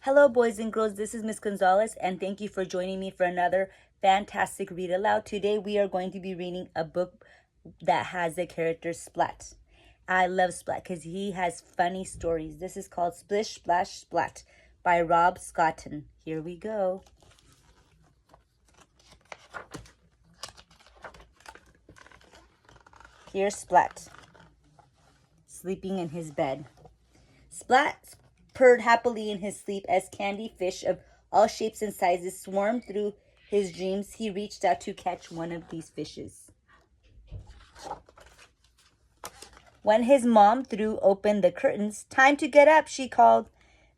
Hello, boys and girls. This is Miss Gonzalez, and thank you for joining me for another fantastic read aloud. Today, we are going to be reading a book that has the character Splat. I love Splat because he has funny stories. This is called Splish, Splash, Splat by Rob Scotton. Here we go. Here's Splat, sleeping in his bed. Splat purred happily in his sleep as candy fish of all shapes and sizes swarmed through his dreams. He reached out to catch one of these fishes. When his mom threw open the curtains, "Time to get up," she called.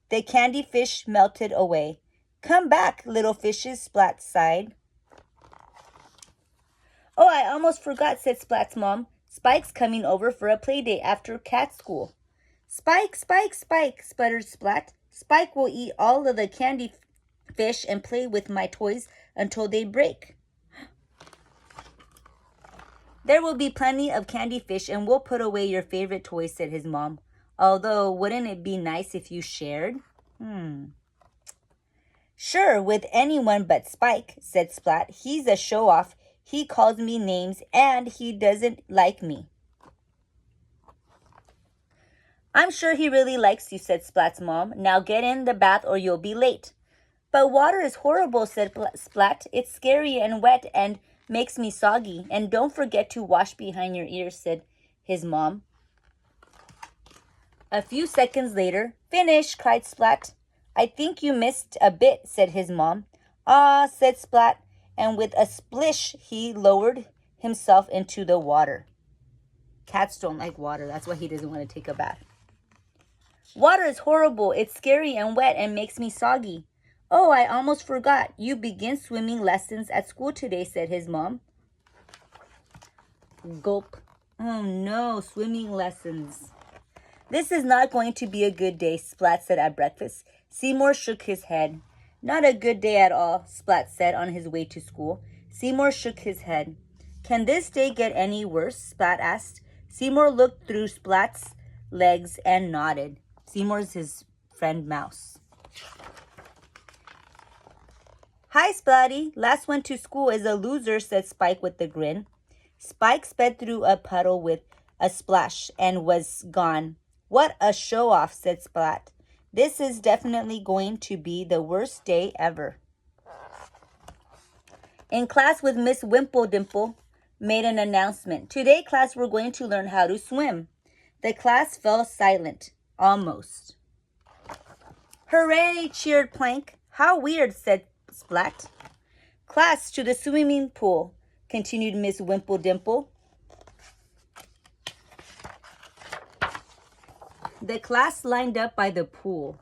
The candy fish melted away. "Come back, little fishes," Splat sighed. "Oh, I almost forgot," said Splat's mom. "Spike's coming over for a play date after cat school." "Spike, Spike, Spike," sputtered Splat. "Spike will eat all of the candy fish and play with my toys until they break." "There will be plenty of candy fish and we'll put away your favorite toys," said his mom. "Although, wouldn't it be nice if you shared?" "Sure, with anyone but Spike," said Splat. "He's a show-off. He calls me names and he doesn't like me." "I'm sure he really likes you," said Splat's mom. "Now get in the bath or you'll be late." "But water is horrible," said Splat. "It's scary and wet and makes me soggy. And don't forget to wash behind your ears," said his mom. A few seconds later, "Finish," cried Splat. "I think you missed a bit," said his mom. "Ah," said Splat, and with a splish, he lowered himself into the water. Cats don't like water. That's why he doesn't want to take a bath. "Water is horrible. It's scary and wet and makes me soggy." "Oh, I almost forgot. You begin swimming lessons at school today," said his mom. Gulp. "Oh no, swimming lessons. This is not going to be a good day," Splat said at breakfast. Seymour shook his head. "Not a good day at all," Splat said on his way to school. Seymour shook his head. "Can this day get any worse?" Splat asked. Seymour looked through Splat's legs and nodded. Seymour's his friend Mouse. "Hi, Splatty. Last one to school is a loser," said Spike with a grin. Spike sped through a puddle with a splash and was gone. "What a show-off," said Splat. "This is definitely going to be the worst day ever." In class with Miss Wimpledimple made an announcement. "Today, class, we're going to learn how to swim." The class fell silent. Almost. "Hooray!" cheered Plank. "How weird," said Splat. "Class, to the swimming pool," continued Miss Wimpledimple. The class lined up by the pool.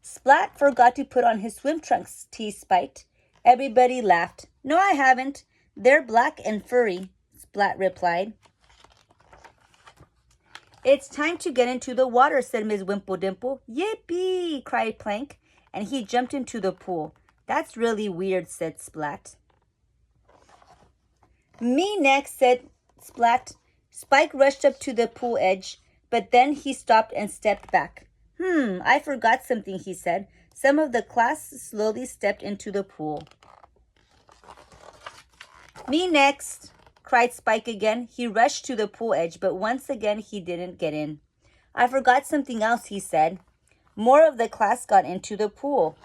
"Splat forgot to put on his swim trunks," teased Spike. Everybody laughed. "No, I haven't. They're black and furry," Splat replied. "It's time to get into the water," said Miss Wimpledimple. "Yippee!" cried Plank, and he jumped into the pool. "That's really weird," said Splat. "Me next," said Splat. Spike rushed up to the pool edge, but then he stopped and stepped back. I forgot something," he said. Some of the class slowly stepped into the pool. "Me next," cried Spike again. He rushed to the pool edge, but once again he didn't get in. "I forgot something else," he said. More of the class got into the pool.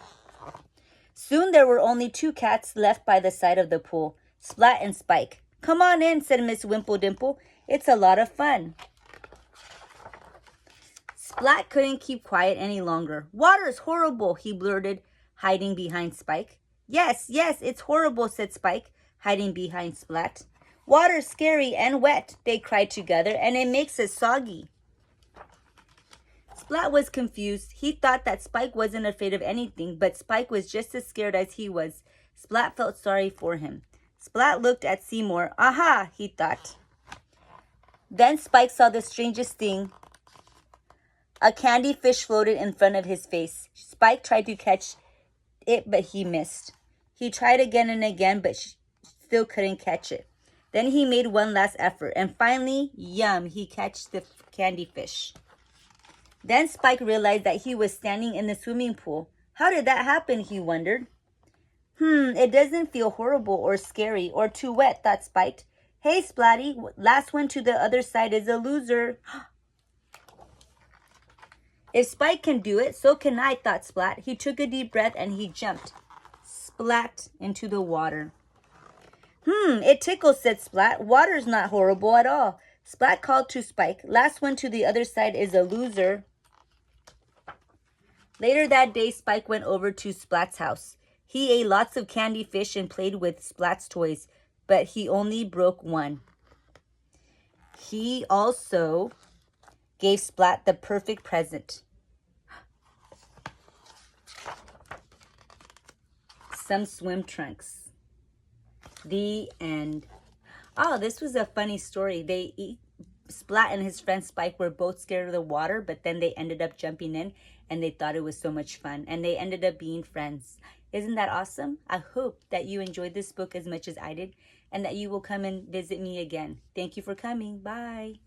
Soon there were only two cats left by the side of the pool, Splat and Spike. "Come on in," said Miss Wimpledimple. "It's a lot of fun." Splat couldn't keep quiet any longer. "Water is horrible," he blurted, hiding behind Spike. Yes, it's horrible," said Spike, hiding behind Splat. "Water's scary and wet," they cried together, "and it makes us soggy." Splat was confused. He thought that Spike wasn't afraid of anything, but Spike was just as scared as he was. Splat felt sorry for him. Splat looked at Seymour. "Aha," he thought. Then Spike saw the strangest thing. A candy fish floated in front of his face. Spike tried to catch it, but he missed. He tried again and again, but still couldn't catch it. Then he made one last effort, and finally, yum, he catched the candy fish. Then Spike realized that he was standing in the swimming pool. How did that happen, he wondered. It doesn't feel horrible or scary or too wet, thought Spike. Hey, Splatty, last one to the other side is a loser. If Spike can do it, so can I, thought Splat. He took a deep breath and he jumped. Splat into the water. It tickles, said Splat. Water's not horrible at all. Splat called to Spike. Last one to the other side is a loser. Later that day, Spike went over to Splat's house. He ate lots of candy fish and played with Splat's toys, but he only broke one. He also gave Splat the perfect present. Some swim trunks. The end. Oh, this was a funny story. Splat and his friend Spike were both scared of the water, but then they ended up jumping in and they thought it was so much fun and they ended up being friends. Isn't that awesome? I hope that you enjoyed this book as much as I did and that you will come and visit me again. Thank you for coming. Bye.